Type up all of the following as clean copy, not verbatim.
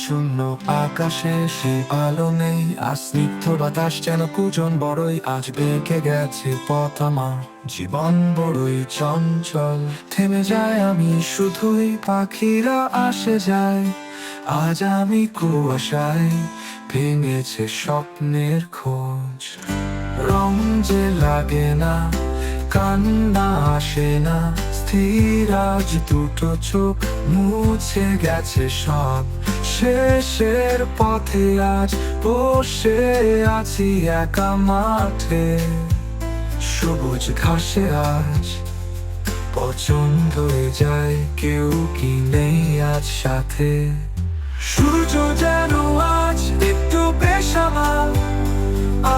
শূন্য আকাশে সে আলো নেই, আর স্নিগ্ধ বাতাস যেন কুজন বড়ই। আজ বেঁকে গেছে পথ আমার, জীবন বড়ই চঞ্চল। থেমে যায় আমি শুধুই, পাখিরা আসে যায়। আজ আমি কুয়াশায় ভেঙেছে স্বপ্নের খোঁজ। রং যে লাগে না, কান্না আসে না, স্থির আজ দুটো চোখ, মুছে গেছে সব। শেষের পথে আজ বসে আছি একা মাঠে। সবুজ ঘাসে আজ পছন্দ হয়ে যায়, কেউ কি নেই আজ সাথে। সূর্য যেন আজ একটু বেসামাল,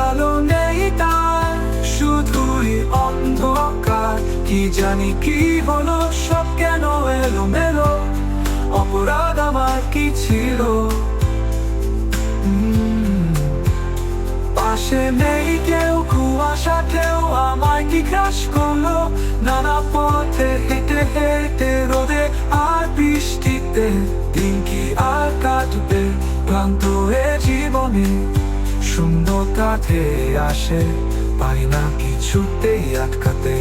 আলো নেই তার, শুধুই অন্ধকার। কি জানি কি হলো, সব কেন এলো মেলো, অপরাধ আমার কি ছিল? পাশে নেই কেউ, কুয়াশাতেও আমায় কি গ্রাস করলো। নানা পথে হেঁটে হেঁটে, রোদে আর বৃষ্টিতে, দিন কি আর কাটবে ক্লান্ত এ জীবনে। শূন্যতা ধেয়ে আসে, পারি না কিছুতেই আটকাতে।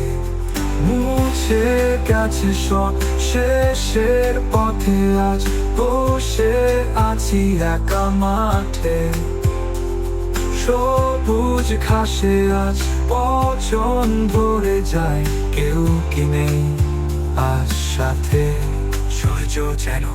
মুছে গেছে সব, শেষের পথে আজ বসে আছি একা মাঠে। সবুজ ঘাসে আজ পচন ভরে যায়, কেউ কি নেই আজ সাথে। সূর্য যেন